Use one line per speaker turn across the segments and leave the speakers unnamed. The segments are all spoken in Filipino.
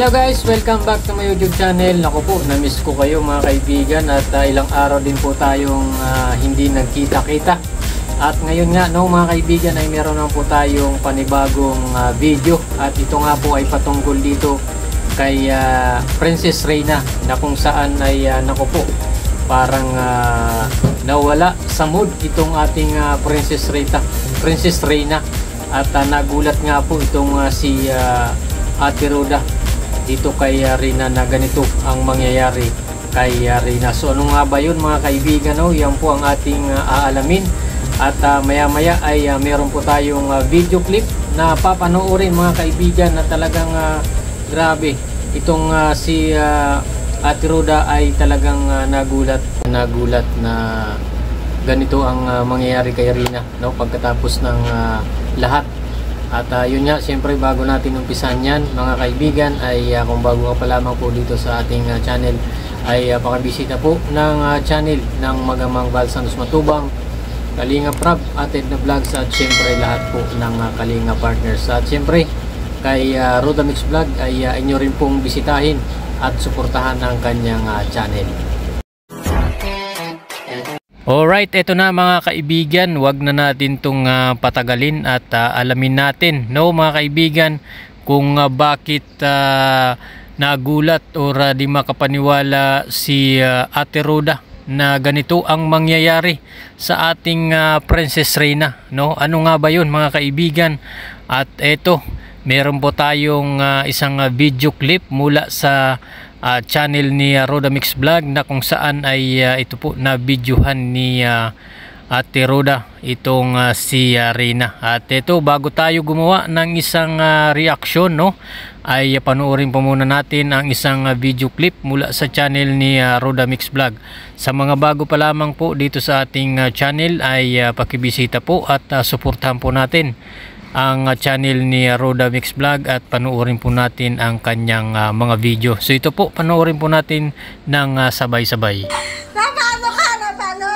Hello guys, welcome back to my YouTube channel. Naku po, na-miss ko kayo mga kaibigan at ilang araw din po tayong hindi nagkita-kita. At ngayon nga no mga kaibigan ay meron na po tayong panibagong video at ito nga po ay patungkol dito kay Princess Reyna na kung saan ay naku po, parang nawala sa mood itong ating Princess Reyna at nagulat nga po itong si Ate Roda dito kay Reyna na ganito ang mangyayari kay Reyna. So ano nga ba yun mga kaibigan? No? Yan po ang ating aalamin at maya maya ay meron po tayong video clip na papanoorin mga kaibigan na talagang grabe itong si Ate Roda ay talagang nagulat na ganito ang mangyayari kay Reyna no? Pagkatapos ng lahat. At yun nga, siyempre bago natin umpisan yan mga kaibigan ay kung bago ka pa lamang po dito sa ating channel ay pakibisita po ng channel ng Magamang Balsanos Matubang, Kalinga Prab, Ated na Vlogs at siyempre lahat po ng Kalinga Partners. At siyempre kay Roda Mix Vlog ay inyo rin pong bisitahin at suportahan ang kanyang channel. Alright, eto na mga kaibigan, wag na natin itong patagalin at alamin natin no mga kaibigan kung bakit nagulat o di makapaniwala si Ate Roda na ganito ang mangyayari sa ating Princess Reyna no. Ano nga ba yun mga kaibigan? At eto, meron po tayong isang video clip mula sa channel ni Roda Mix Vlog na kung saan ay ito po na videohan ni Ate Roda itong si Reyna. At ito, bago tayo gumawa ng isang reaction no ay panoorin po muna natin ang isang video clip mula sa channel ni Roda Mix Vlog. Sa mga bago pa lamang po dito sa ating channel ay pakibisita po at suportahan po natin ang channel ni Roda Mix Vlog at panoorin po natin ang kanyang mga video. So ito po, panoorin po natin ng sabay-sabay.
Napano ka? Napano?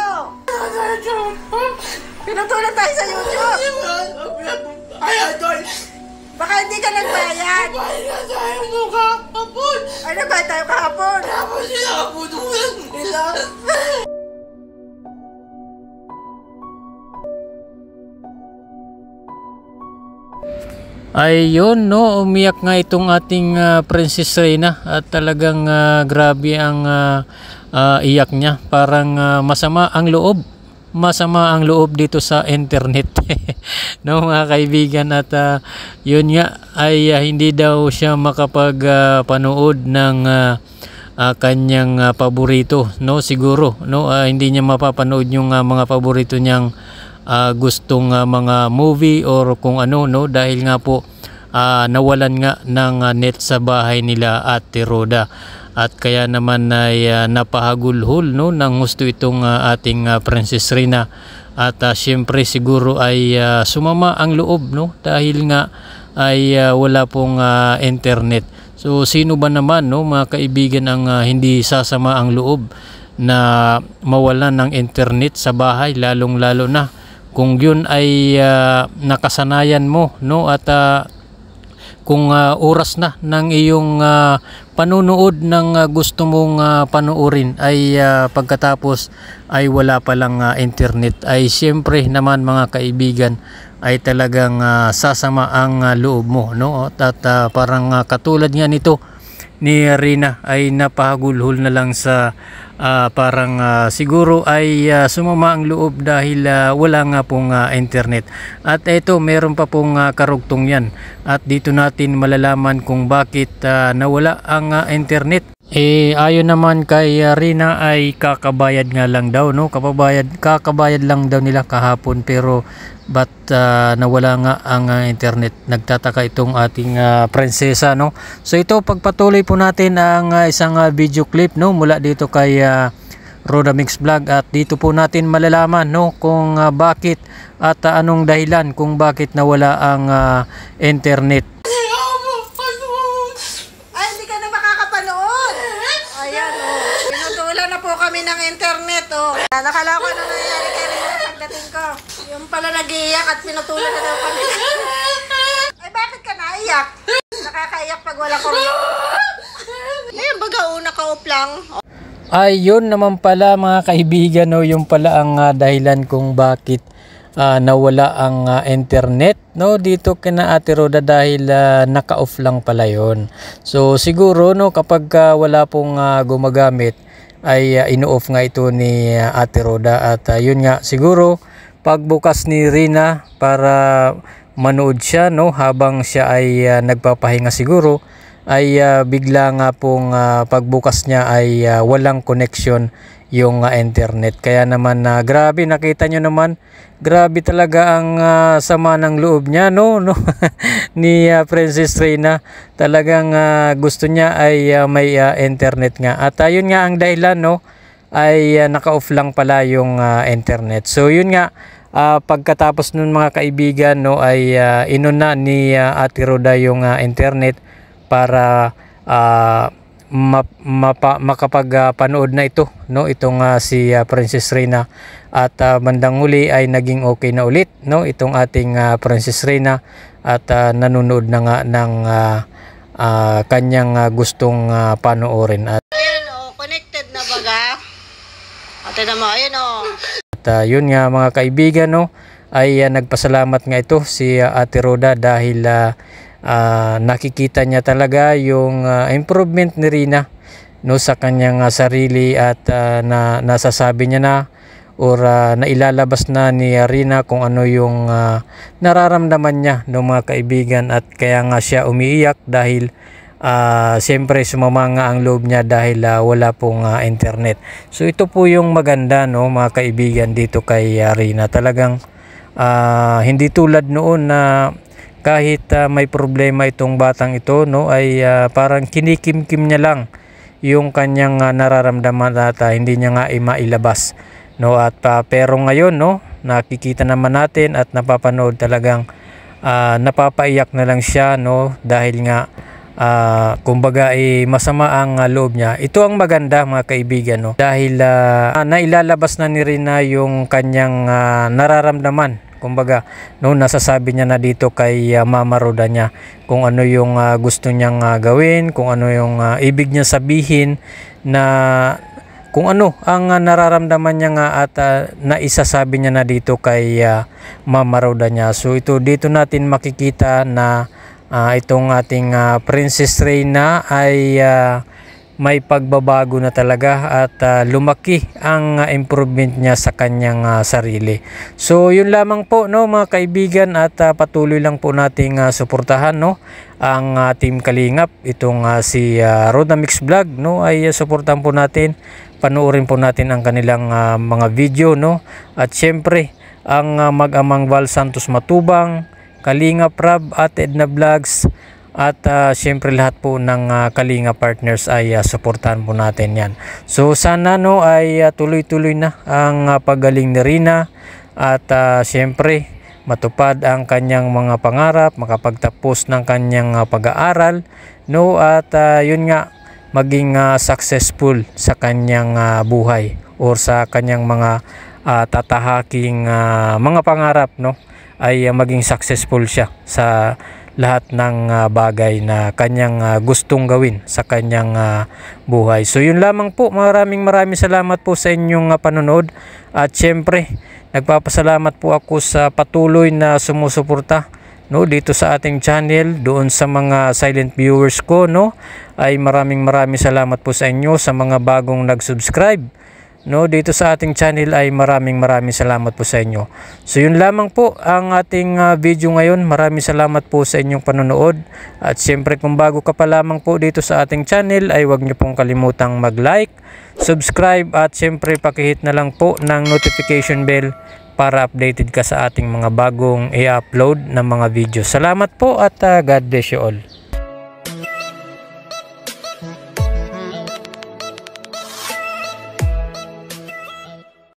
Pinutulong tayo sa YouTube.
Ayan, Doy!
Baka hindi ka nagbayad.
Bayad na tayo nung kahapon!
Ano ba tayo kahapon?
Tapos sila kaputulan nila!
Ayun no, umiyak nga itong ating Princess Reyna at talagang grabe ang iyak niya. Parang masama ang loob dito sa internet no mga kaibigan. At yun nga ay hindi daw siya makapagpanood ng kanyang paborito no, siguro no, hindi niya mapapanood yung mga paborito niyang gustong mga movie or kung ano no, dahil nga po nawalan nga ng net sa bahay nila Ate Roda. At kaya naman ay napahagulhol no ng gusto itong ating Princess Reyna. At siyempre siguro ay sumama ang loob no dahil nga ay wala pong internet. So sino ba naman no mga kaibigan ang hindi sasama ang loob na mawalan ng internet sa bahay, lalong lalo na kung yun ay nakasanayan mo no at kung oras na ng iyong panunood ng gusto mong panuorin ay pagkatapos ay wala palang internet, ay siyempre naman mga kaibigan ay talagang sasama ang loob mo no. At parang katulad nga nito ni Reyna ay napahagulhol na lang sa parang siguro ay sumama ang loob dahil wala nga pong internet. At ito, meron pa pong karugtong yan at dito natin malalaman kung bakit nawala ang internet. Ayon naman kay Reyna ay kakabayad nga lang daw no, kakabayad lang daw nila kahapon, pero but nawala nga ang internet. Nagtataka itong ating prinsesa no. So ito, pagpatuloy po natin ang isang video clip no mula dito kay Roda Mix Vlog at dito po natin malalaman no kung bakit at anong dahilan kung bakit nawala ang internet.
Kami ng internet, oh. Nakala ko ano nangyayari kay Reyna pagdating ko. Yung pala nag-iiyak at pinutulan na daw kami. Ay, bakit ka naiyak? Nakakaiyak pag wala kuryente. ka o naka-off lang.
Ay, yun naman pala mga kaibigan, no, yung pala ang dahilan kung bakit nawala ang internet, no, dito kina Ate Roda dahil naka-off lang pala yun. So siguro, no, kapag wala pong gumagamit ay ino-off nga ito ni Ate Roda at yun nga siguro pagbukas ni Rina para manood siya, no, habang siya ay nagpapahinga siguro ay bigla nga pong pagbukas niya ay walang connection yung internet. Kaya naman grabe, nakita nyo naman, grabe talaga ang sama ng loob niya, no, ni Princess Reina. Talagang gusto niya ay may internet nga. At yun nga ang dahilan, no, ay naka-off lang pala yung internet. So yun nga, pagkatapos nun mga kaibigan, no, ay inuna ni Ate Roda yung internet para makapagpanood na ito, no, itong si Princess Reina. At bandang huli ay naging okay na ulit, no, itong ating Princess Reina at nanonood na nga ng kanyang gustong panoorin. At
Ayan o, connected na baga. Ate naman, ayan o.
At yun nga mga kaibigan, no, ay nagpasalamat nga ito si Ate Roda dahil nakikita niya talaga yung improvement ni Rina, no, sa kanyang sarili at nasasabi niya na or nailalabas na ni Rina kung ano yung nararamdaman niya, no, mga kaibigan. At kaya nga siya umiiyak dahil siyempre sumama nga ang loob niya dahil wala pong internet. So ito po yung maganda, no, mga kaibigan, dito kay Rina. Talagang hindi tulad noon na kahit may problema itong batang ito, no, ay parang kinikimkim niya lang yung kanyang nararamdaman at hindi niya nga mailabas, no. At pero ngayon, no, nakikita naman natin at napapanood, talagang napapaiyak na lang siya, no, dahil nga kumbaga masama ang loob niya. Ito ang maganda mga kaibigan, no, dahil nailalabas na ni Rina yung kanyang nararamdaman. Kumbaga, no, nasasabi niya na dito kay Mama Roda niya kung ano yung gusto niyang gawin, kung ano yung ibig niya sabihin, na kung ano ang nararamdaman niya nga at naisasabi niya na dito kay Mama Roda niya. So ito, dito natin makikita na itong ating Princess Reina ay may pagbabago na talaga at lumaki ang improvement niya sa kanyang sarili. So yun lamang po, no, mga kaibigan, at patuloy lang po nating suportahan, no, ang Team Kalingap. Itong si Roda Mix Vlog, no, ay suportahan po natin, panoorin po natin ang kanilang mga video, no. At syempre ang mag-amang Val Santos Matubang, Kalingap Rab, at Edna Vlogs, at syempre lahat po ng Kalinga partners ay suportahan po natin yan. So sana, no, ay tuloy-tuloy na ang paggaling ni Rina at syempre matupad ang kanyang mga pangarap, makapagtapos ng kanyang pag-aaral, no, at yun nga, maging successful sa kanyang buhay or sa kanyang mga tatahaking mga pangarap, no, ay maging successful siya sa lahat ng bagay na kanyang gustong gawin sa kanyang buhay. So yun lamang po, maraming salamat po sa inyong panonood. At syempre nagpapasalamat po ako sa patuloy na sumusuporta, no, dito sa ating channel. Doon sa mga silent viewers ko, no, ay maraming salamat po sa inyo. Sa mga bagong nag-subscribe, no, dito sa ating channel ay maraming salamat po sa inyo. So yun lamang po ang ating video ngayon. Maraming salamat po sa inyong panonood. At syempre kung bago ka pa lamang po dito sa ating channel ay huwag niyo pong kalimutang mag-like, subscribe, at syempre pakihit na lang po ng notification bell para updated ka sa ating mga bagong i-upload na mga video. Salamat po at God bless you all.